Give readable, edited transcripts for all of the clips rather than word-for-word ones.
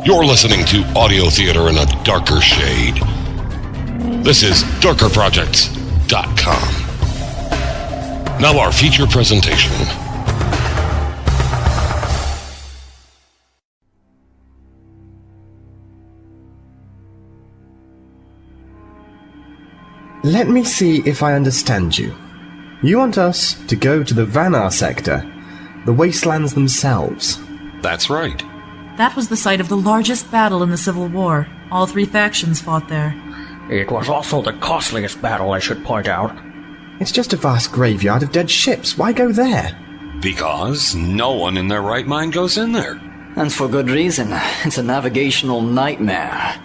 You're listening to audio theater in a darker shade. This is darkerprojects.com. Now our feature presentation. Let me see if I understand you. You want us to go to the Vanar sector, the wastelands themselves. That's right. That was the site of the largest battle in the Civil War. All three factions fought there. It was also the costliest battle, I should point out. It's just a vast graveyard of dead ships. Why go there? Because no one in their right mind goes in there. And for good reason. It's a navigational nightmare.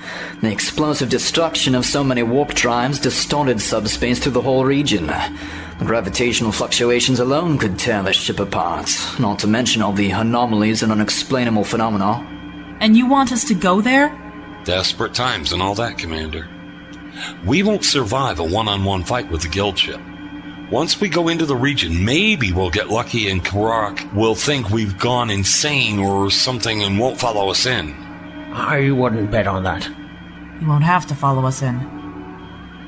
The explosive destruction of so many warp drives distorted subspace through the whole region. The gravitational fluctuations alone could tear the ship apart, not to mention all the anomalies and unexplainable phenomena. And you want us to go there? Desperate times and all that, Commander. We won't survive a one-on-one fight with the guild ship. Once we go into the region, maybe we'll get lucky and Karak will think we've gone insane or something and won't follow us in. I wouldn't bet on that. You won't have to follow us in.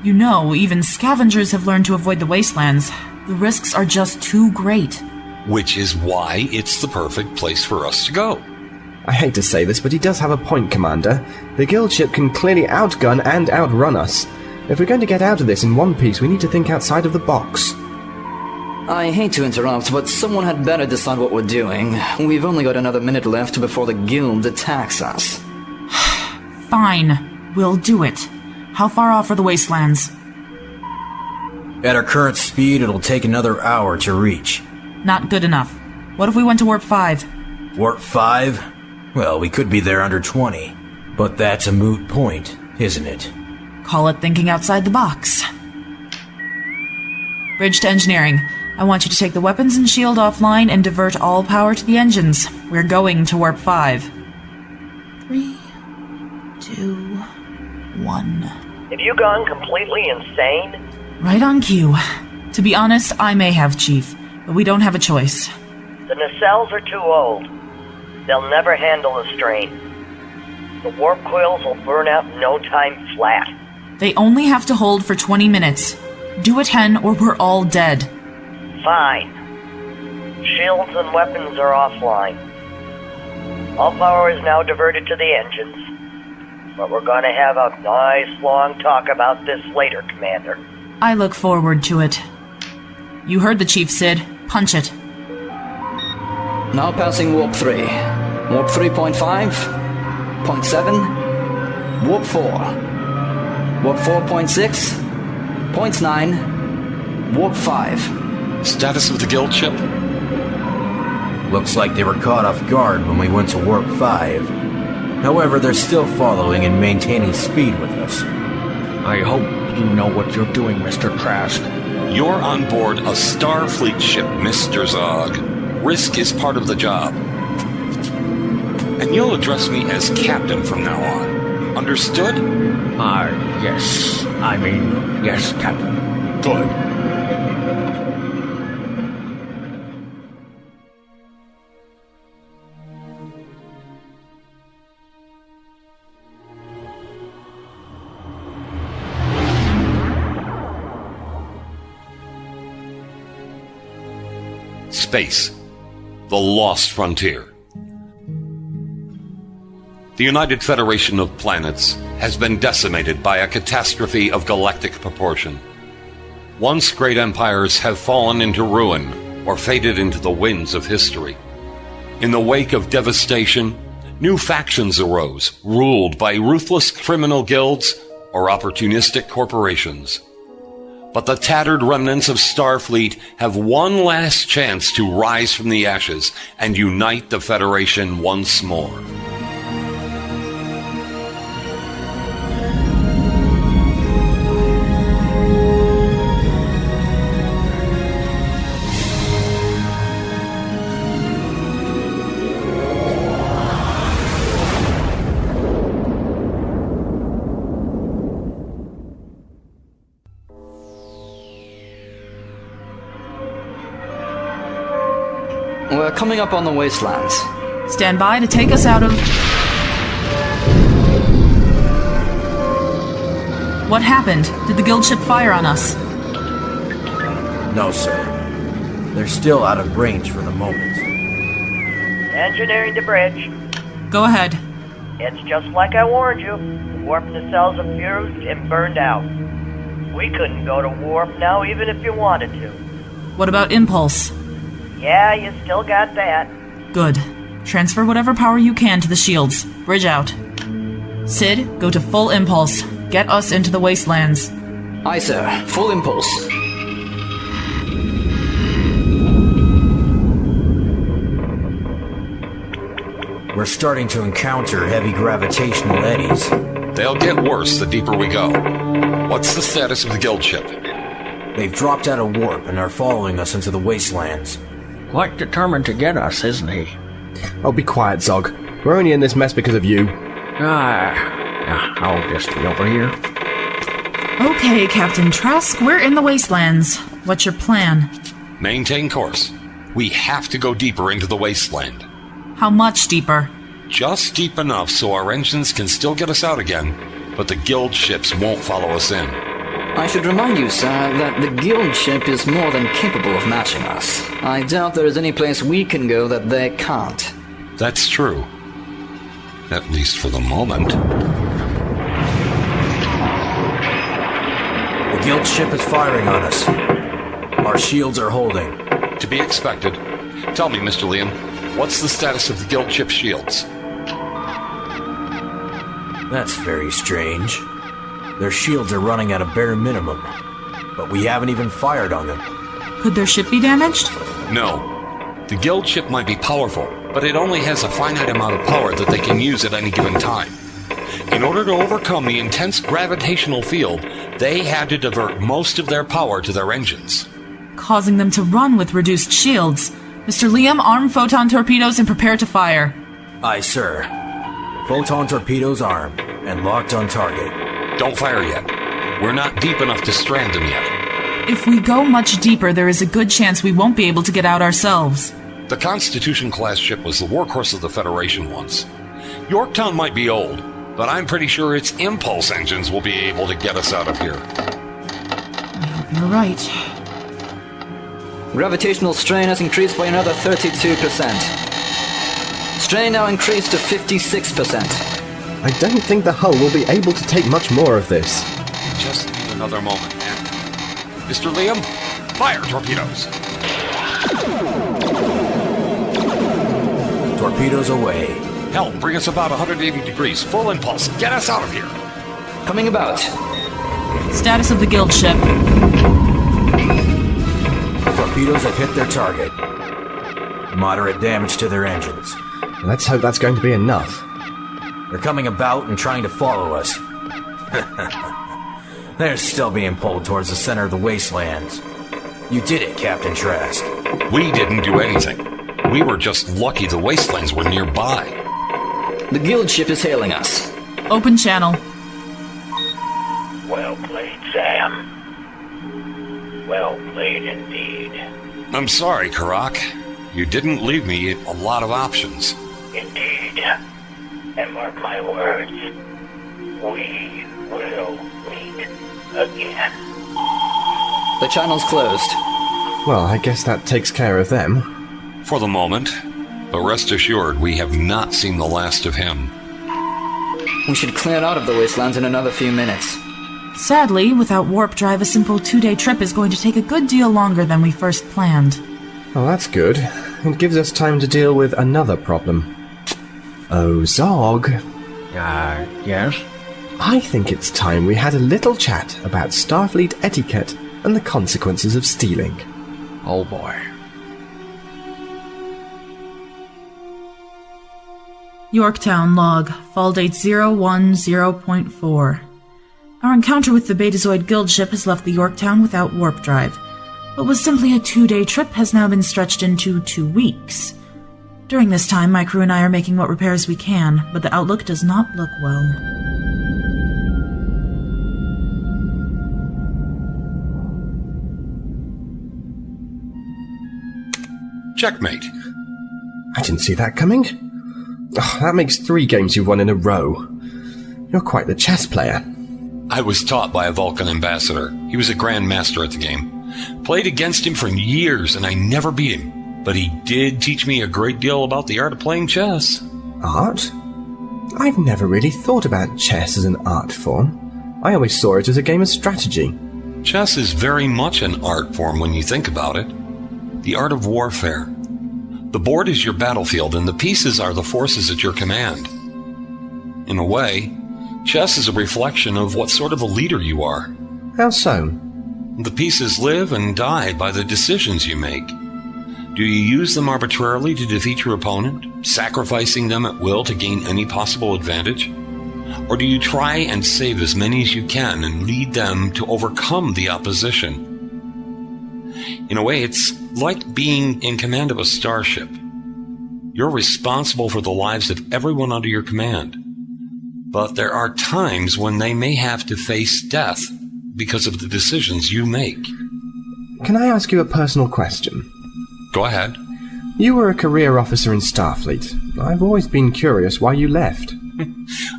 You know, even scavengers have learned to avoid the wastelands. The risks are just too great. Which is why it's the perfect place for us to go. I hate to say this, but he does have a point, Commander. The guild ship can clearly outgun and outrun us. If we're going to get out of this in one piece, we need to think outside of the box. I hate to interrupt, but someone had better decide what we're doing. We've only got another minute left before the guild attacks us. Fine. We'll do it. How far off are the wastelands? At our current speed, it'll take another hour to reach. Not good enough. What if we went to Warp 5? Warp 5? Well, we could be there under 20. But that's a moot point, isn't it? Call it thinking outside the box. Bridge to engineering. I want you to take the weapons and shield offline and divert all power to the engines. We're going to Warp 5. 3, 2, 1. Have you gone completely insane? Right on cue. To be honest, I may have, Chief, but we don't have a choice. The nacelles are too old. They'll never handle the strain. The warp coils will burn out in no time flat. They only have to hold for 20 minutes. Do a 10 or we're all dead. Fine. Shields and weapons are offline. All power is now diverted to the engines. But we're gonna have a nice long talk about this later, Commander. I look forward to it. You heard the Chief, Sid. Punch it. Now passing Warp 3. Warp 3.5. Point 7. Warp 4. Warp 4.6. Point 9. Warp 5. Status of the guild ship? Looks like they were caught off guard when we went to Warp 5. However, they're still following and maintaining speed with us. I hope you know what you're doing, Mr. Trask. You're on board a Starfleet ship, Mr. Zog. Risk is part of the job. And you'll address me as Captain from now on. Understood? Yes. Yes, Captain. Good. Space. The Lost Frontier. The United Federation of Planets has been decimated by a catastrophe of galactic proportion. Once great empires have fallen into ruin or faded into the winds of history. In the wake of devastation, new factions arose, ruled by ruthless criminal guilds or opportunistic corporations. But the tattered remnants of Starfleet have one last chance to rise from the ashes and unite the Federation once more. We're coming up on the wastelands. Stand by to take us out of... What happened? Did the guild ship fire on us? No, sir. They're still out of range for the moment. Engineering the bridge. Go ahead. It's just like I warned you. The warp nacelles have fused and burned out. We couldn't go to warp now even if you wanted to. What about impulse? Yeah, you still got that. Good. Transfer whatever power you can to the shields. Bridge out. Sid, go to full impulse. Get us into the wastelands. Aye, sir. Full impulse. We're starting to encounter heavy gravitational eddies. They'll get worse the deeper we go. What's the status of the guild ship? They've dropped out of warp and are following us into the wastelands. Quite determined to get us, isn't he? Oh, be quiet, Zog. We're only in this mess because of you. I'll just be over here. Okay, Captain Trask, we're in the wastelands. What's your plan? Maintain course. We have to go deeper into the wasteland. How much deeper? Just deep enough so our engines can still get us out again, but the guild ships won't follow us in. I should remind you, sir, that the guild ship is more than capable of matching us. I doubt there is any place we can go that they can't. That's true. At least for the moment. The guild ship is firing on us. Our shields are holding. To be expected. Tell me, Mr. Liam, what's the status of the guild ship shields? That's very strange. Their shields are running at a bare minimum, but we haven't even fired on them. Could their ship be damaged? No. The guild ship might be powerful, but it only has a finite amount of power that they can use at any given time. In order to overcome the intense gravitational field, they had to divert most of their power to their engines. Causing them to run with reduced shields. Mr. Liam, arm photon torpedoes and prepare to fire. Aye, sir. Photon torpedoes armed and locked on target. Don't fire yet. We're not deep enough to strand them yet. If we go much deeper, there is a good chance we won't be able to get out ourselves. The Constitution-class ship was the workhorse of the Federation once. Yorktown might be old, but I'm pretty sure its impulse engines will be able to get us out of here. I hope you're right. Gravitational strain has increased by another 32%. Strain now increased to 56%. I don't think the hull will be able to take much more of this. Just need another moment, man. Mr. Liam, fire torpedoes! Torpedoes away. Helm, bring us about 180 degrees. Full impulse. Get us out of here. Coming about. Status of the guild ship. Torpedoes have hit their target. Moderate damage to their engines. Let's hope that's going to be enough. They're coming about and trying to follow us. They're still being pulled towards the center of the wastelands. You did it, Captain Trask. We didn't do anything. We were just lucky the wastelands were nearby. The guild ship is hailing us. Open channel. Well played, Sam. Well played indeed. I'm sorry, Karak. You didn't leave me a lot of options. Indeed. And mark my words, we will meet again. The channel's closed. Well, I guess that takes care of them. For the moment. But rest assured, we have not seen the last of him. We should clear out of the wastelands in another few minutes. Sadly, without warp drive, a simple 2-day trip is going to take a good deal longer than we first planned. Well, that's good. It gives us time to deal with another problem. Oh, Zog. Yes? I think it's time we had a little chat about Starfleet etiquette and the consequences of stealing. Oh boy. Yorktown log, fall date 010.4. Our encounter with the Betazoid guild ship has left the Yorktown without warp drive. What was simply a 2-day trip has now been stretched into 2 weeks. During this time, my crew and I are making what repairs we can, but the outlook does not look well. Checkmate. I didn't see that coming. Oh, that makes 3 games you've won in a row. You're quite the chess player. I was taught by a Vulcan ambassador. He was a Grand Master at the game. Played against him for years, and I never beat him. But he did teach me a great deal about the art of playing chess. Art? I've never really thought about chess as an art form. I always saw it as a game of strategy. Chess is very much an art form when you think about it. The art of warfare. The board is your battlefield, and the pieces are the forces at your command. In a way, chess is a reflection of what sort of a leader you are. How so? The pieces live and die by the decisions you make. Do you use them arbitrarily to defeat your opponent, sacrificing them at will to gain any possible advantage? Or do you try and save as many as you can and lead them to overcome the opposition? In a way, it's like being in command of a starship. You're responsible for the lives of everyone under your command. But there are times when they may have to face death because of the decisions you make. Can I ask you a personal question? Go ahead. You were a career officer in Starfleet. I've always been curious why you left.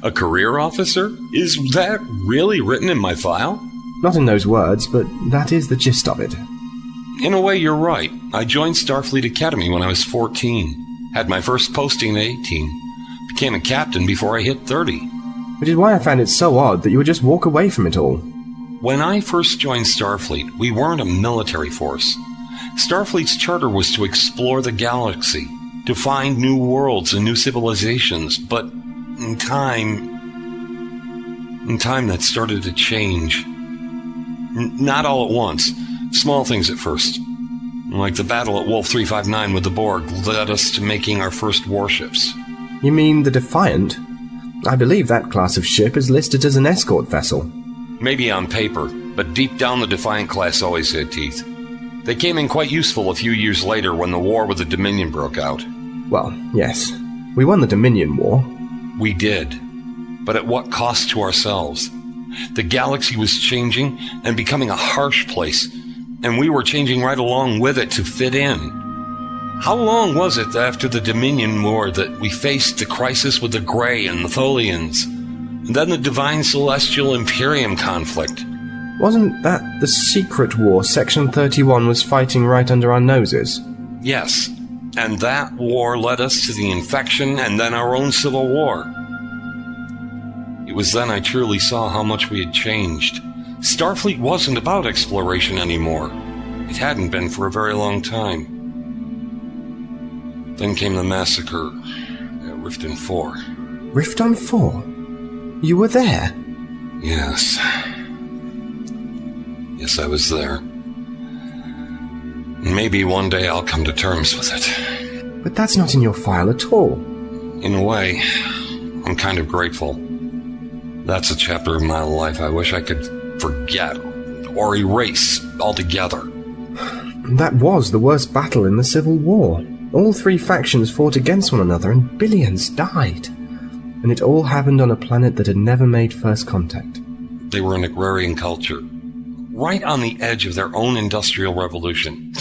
A career officer? Is that really written in my file? Not in those words, but that is the gist of it. In a way, you're right. I joined Starfleet Academy when I was 14. Had my first posting at 18. Became a captain before I hit 30. Which is why I found it so odd that you would just walk away from it all. When I first joined Starfleet, we weren't a military force. Starfleet's charter was to explore the galaxy, to find new worlds and new civilizations, but in time that started to change. Not all at once. Small things at first. Like the battle at Wolf 359 with the Borg led us to making our first warships. You mean the Defiant? I believe that class of ship is listed as an escort vessel. Maybe on paper, but deep down the Defiant class always had teeth. They came in quite useful a few years later when the war with the Dominion broke out. Well, yes. We won the Dominion War. We did. But at what cost to ourselves? The galaxy was changing and becoming a harsh place, and we were changing right along with it to fit in. How long was it after the Dominion War that we faced the crisis with the Grey and the Tholians, and then the Divine Celestial Imperium conflict? Wasn't that the secret war Section 31 was fighting right under our noses? Yes, and that war led us to the infection and then our own civil war. It was then I truly saw how much we had changed. Starfleet wasn't about exploration anymore. It hadn't been for a very long time. Then came the massacre at Riften 4. Riften 4? You were there? Yes. Yes, I was there. Maybe one day I'll come to terms with it. But that's not in your file at all. In a way, I'm kind of grateful. That's a chapter of my life I wish I could forget or erase altogether. That was the worst battle in the Civil War. All three factions fought against one another and billions died. And it all happened on a planet that had never made first contact. They were an agrarian culture, right on the edge of their own industrial revolution.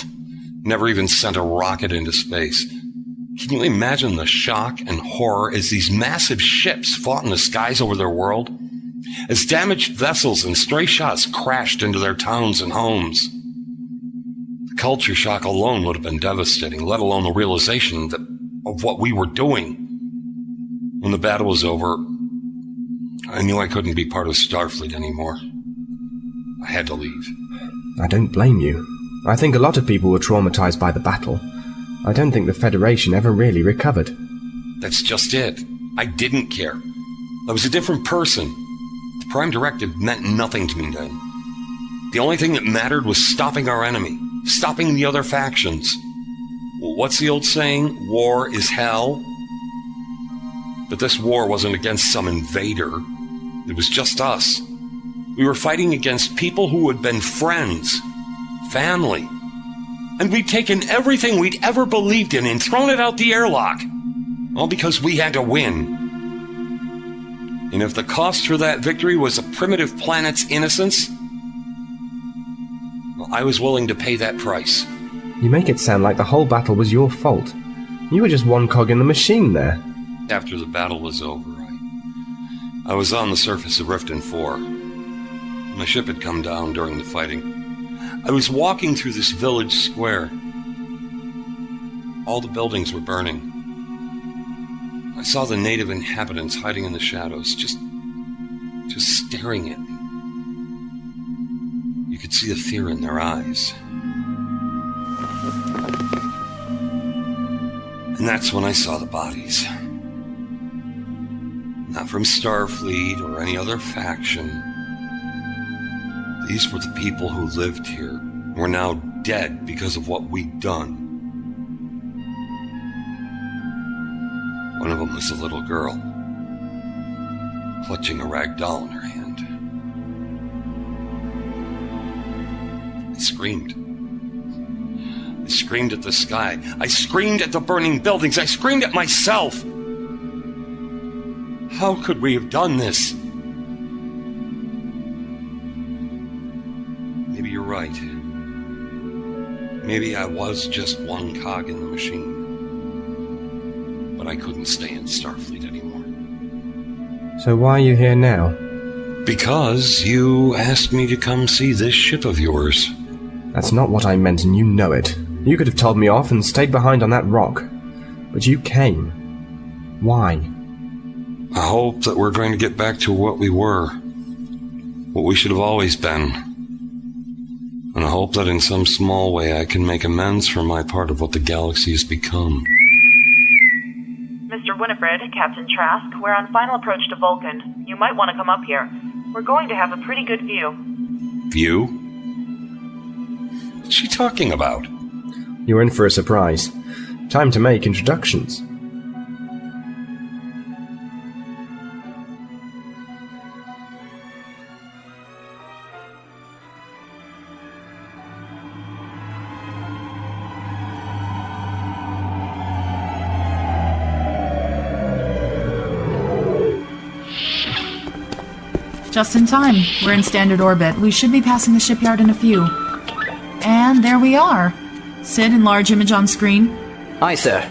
Never even sent a rocket into space. Can you imagine the shock and horror as these massive ships fought in the skies over their world? As damaged vessels and stray shots crashed into their towns and homes. The culture shock alone would have been devastating, let alone the realization of what we were doing. When the battle was over, I knew I couldn't be part of Starfleet anymore. I had to leave. I don't blame you. I think a lot of people were traumatized by the battle. I don't think the Federation ever really recovered. That's just it. I didn't care. I was a different person. The Prime Directive meant nothing to me then. The only thing that mattered was stopping our enemy, stopping the other factions. What's the old saying? War is hell? But this war wasn't against some invader. It was just us. We were fighting against people who had been friends, family. And we'd taken everything we'd ever believed in and thrown it out the airlock. All because we had to win. And if the cost for that victory was a primitive planet's innocence, well, I was willing to pay that price. You make it sound like the whole battle was your fault. You were just one cog in the machine there. After the battle was over, I was on the surface of Riften 4. My ship had come down during the fighting. I was walking through this village square. All the buildings were burning. I saw the native inhabitants hiding in the shadows, just staring at me. You could see the fear in their eyes. And that's when I saw the bodies. Not from Starfleet or any other faction. These were the people who lived here, were now dead because of what we'd done. One of them was a little girl, clutching a rag doll in her hand. I screamed. I screamed at the sky. I screamed at the burning buildings. I screamed at myself. How could we have done this? Maybe you're right. Maybe I was just one cog in the machine. But I couldn't stay in Starfleet anymore. So why are you here now? Because you asked me to come see this ship of yours. That's not what I meant, and you know it. You could have told me off and stayed behind on that rock. But you came. Why? I hope that we're going to get back to what we were. What we should have always been. And I hope that in some small way I can make amends for my part of what the galaxy has become. Mr. Winifred, Captain Trask, we're on final approach to Vulcan. You might want to come up here. We're going to have a pretty good view. View? What's she talking about? You're in for a surprise. Time to make introductions. Just in time. We're in standard orbit. We should be passing the shipyard in a few. And there we are. Sid, enlarge image on screen. Aye, sir.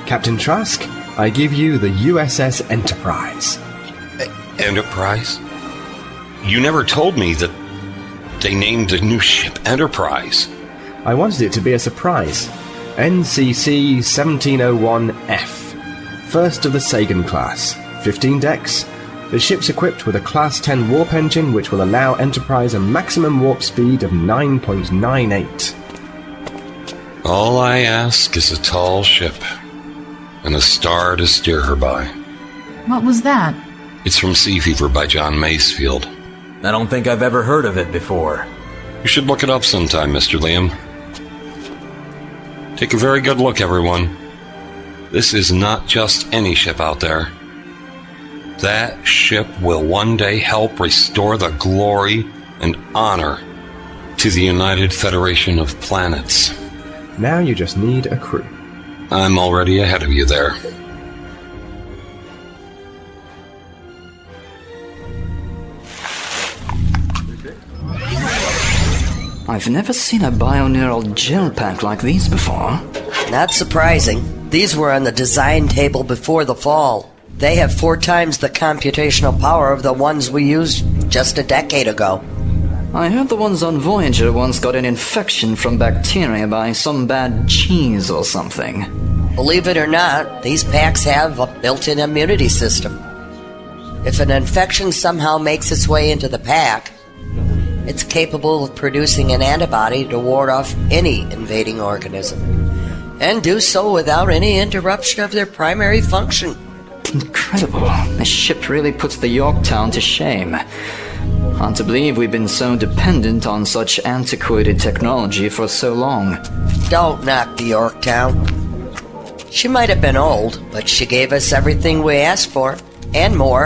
Captain Trask, I give you the USS Enterprise. Enterprise? You never told me that they named the new ship Enterprise. I wanted it to be a surprise. NCC 1701F. First of the Sagan class. 15 decks. The ship's equipped with a Class 10 warp engine which will allow Enterprise a maximum warp speed of 9.98. All I ask is a tall ship and a star to steer her by. What was that? It's from Sea Fever by John Masefield. I don't think I've ever heard of it before. You should look it up sometime, Mr. Liam. Take a very good look, everyone. This is not just any ship out there. That ship will one day help restore the glory and honor to the United Federation of Planets. Now you just need a crew. I'm already ahead of you there. I've never seen a bioneural gel pack like these before. Not surprising. These were on the design table before the fall. They have 4 times the computational power of the ones we used just a decade ago. I heard the ones on Voyager once got an infection from bacteria by some bad cheese or something. Believe it or not, these packs have a built-in immunity system. If an infection somehow makes its way into the pack, it's capable of producing an antibody to ward off any invading organism, and do so without any interruption of their primary function. Incredible. This ship really puts the Yorktown to shame. Hard to believe we've been so dependent on such antiquated technology for so long. Don't knock the Yorktown. She might have been old, but she gave us everything we asked for, and more.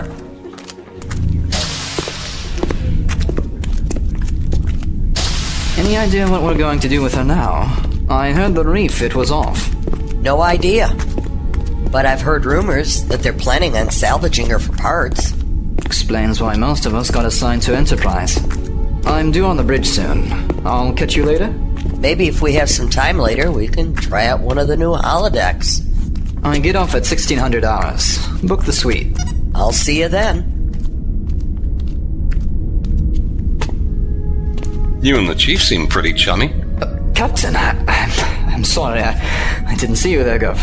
Any idea what we're going to do with her now? I heard the refit was off. No idea. But I've heard rumors that they're planning on salvaging her for parts. Explains why most of us got assigned to Enterprise. I'm due on the bridge soon. I'll catch you later? Maybe if we have some time later, we can try out one of the new holodecks. I get off at 1600 hours. Book the suite. I'll see you then. You and the chief seem pretty chummy. Captain, I'm sorry. I didn't see you there, Gov.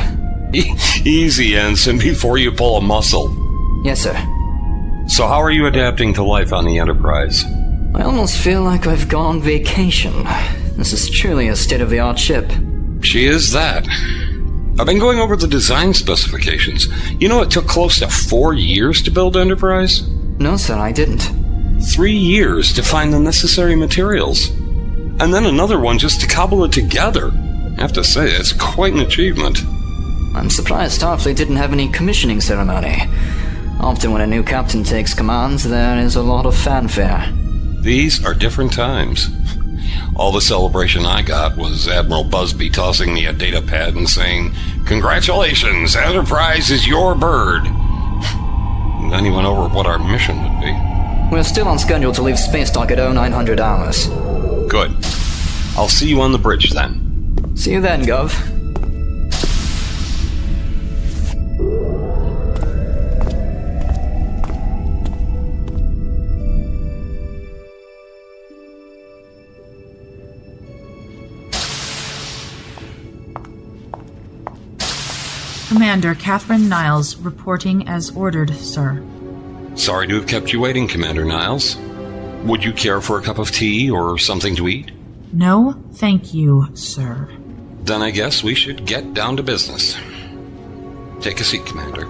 Easy, Ensign, before you pull a muscle. Yes, sir. So how are you adapting to life on the Enterprise? I almost feel like I've gone on vacation. This is truly a state-of-the-art ship. She is that. I've been going over the design specifications. You know it took close to 4 years to build Enterprise? No, sir, I didn't. 3 years to find the necessary materials. And then another one just to cobble it together. I have to say, it's quite an achievement. I'm surprised Starfleet didn't have any commissioning ceremony. Often when a new captain takes commands, there is a lot of fanfare. These are different times. All the celebration I got was Admiral Busby tossing me a data pad and saying, "Congratulations, Enterprise is your bird." And then he went over what our mission would be. We're still on schedule to leave space dock at 0900 hours. Good. I'll see you on the bridge then. See you then, Gov. Commander Catherine Niles reporting as ordered, sir. Sorry to have kept you waiting, Commander Niles. Would you care for a cup of tea or something to eat? No, thank you, sir. Then I guess we should get down to business. Take a seat, Commander.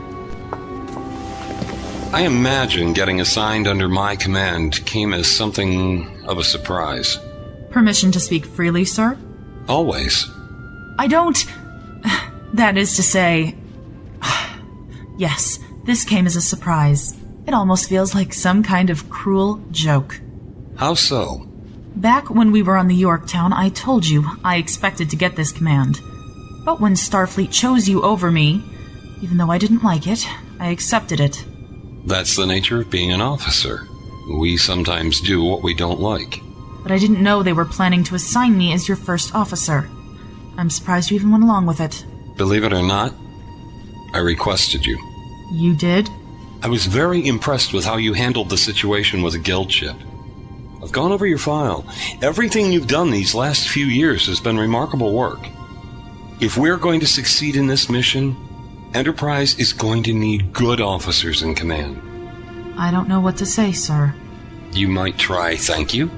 I imagine getting assigned under my command came as something of a surprise. Permission to speak freely, sir? Always. I don't... That is to say... Yes, this came as a surprise. It almost feels like some kind of cruel joke. How so? Back when we were on the Yorktown, I told you I expected to get this command. But when Starfleet chose you over me, even though I didn't like it, I accepted it. That's the nature of being an officer. We sometimes do what we don't like. But I didn't know they were planning to assign me as your first officer. I'm surprised you even went along with it. Believe it or not, I requested you. You did? I was very impressed with how you handled the situation with the guild ship. I've gone over your file. Everything you've done these last few years has been remarkable work. If we're going to succeed in this mission, Enterprise is going to need good officers in command. I don't know what to say, sir. You might try thank you?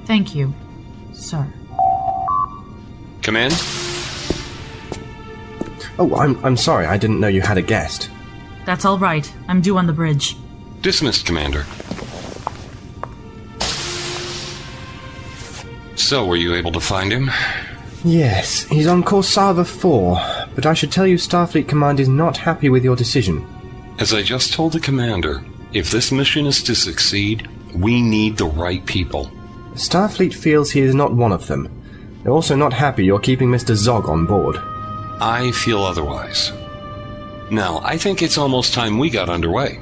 Thank you, sir. Come in. Oh, I'm sorry, I didn't know you had a guest. That's all right. I'm due on the bridge. Dismissed, Commander. So, were you able to find him? Yes, he's on Corsava 4, but I should tell you Starfleet Command is not happy with your decision. As I just told the Commander, if this mission is to succeed, we need the right people. Starfleet feels he is not one of them. They're also not happy you're keeping Mr. Zog on board. I feel otherwise. Now, I think it's almost time we got underway.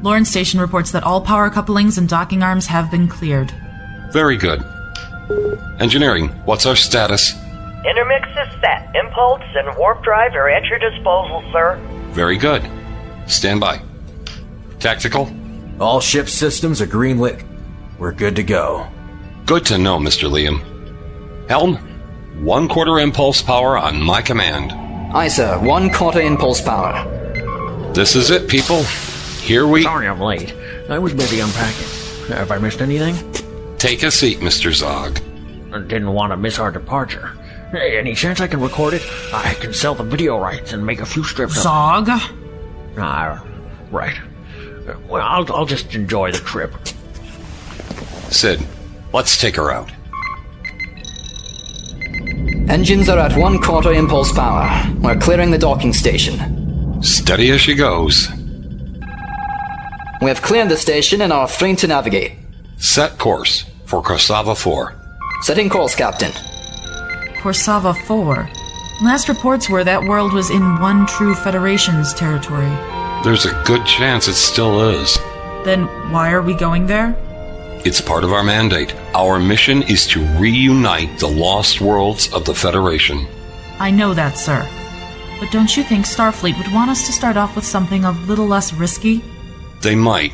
Lawrence Station reports that all power couplings and docking arms have been cleared. Very good. Engineering, what's our status? Intermix is set. Impulse and warp drive are at your disposal, sir. Very good. Stand by. Tactical? All ship systems are green-lit. We're good to go. Good to know, Mr. Liam. Helm, 1/4 impulse power on my command. Aye, sir. 1/4 impulse power. This is it, people. Here we... Sorry I'm late. I was busy unpacking. Have I missed anything? Take a seat, Mr. Zog. I didn't want to miss our departure. Hey, any chance I can record it? I can sell the video rights and make a few strips Zog? Right. Well, I'll just enjoy the trip. Sid, let's take her out. Engines are at 1/4 impulse power. We're clearing the docking station. Steady as she goes. We have cleared the station and are free to navigate. Set course for Corsava 4. Setting course, Captain. Corsava 4. Last reports were that world was in one true Federation's territory. There's a good chance it still is. Then why are we going there? It's part of our mandate. Our mission is to reunite the lost worlds of the Federation. I know that, sir. but don't you think Starfleet would want us to start off with something a little less risky? They might.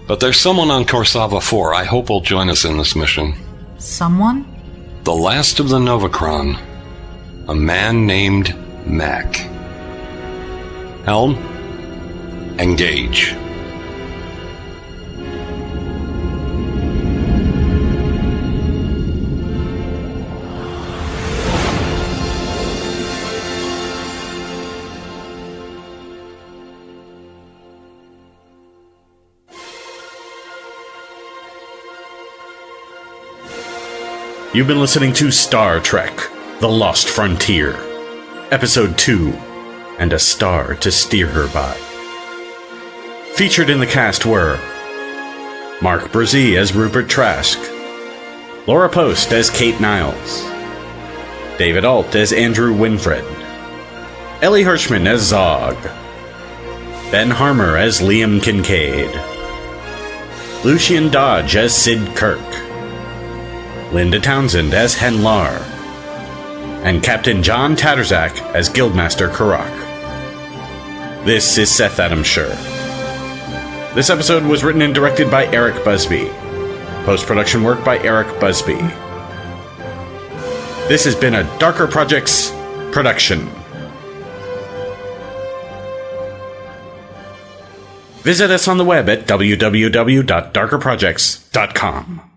But there's someone on Korsava 4 I hope will join us in this mission. Someone? The last of the Novacron. A man named Mac. Helm? Engage. You've been listening to Star Trek: The Lost Frontier, Episode 2, and a Star to Steer Her By. Featured in the cast were Mark Brzee as Rupert Trask, Laura Post as Kate Niles, David Alt as Andrew Winfred, Ellie Hirschman as Zog, Ben Harmer as Liam Kincaid, Lucian Dodge as Sid Kirk, Linda Townsend as Henlar, and Captain John Tatterzak as Guildmaster Karak. This is Seth Adamshire. This episode was written and directed by Eric Busby. Post-production work by Eric Busby. This has been a Darker Projects production. Visit us on the web at www.darkerprojects.com.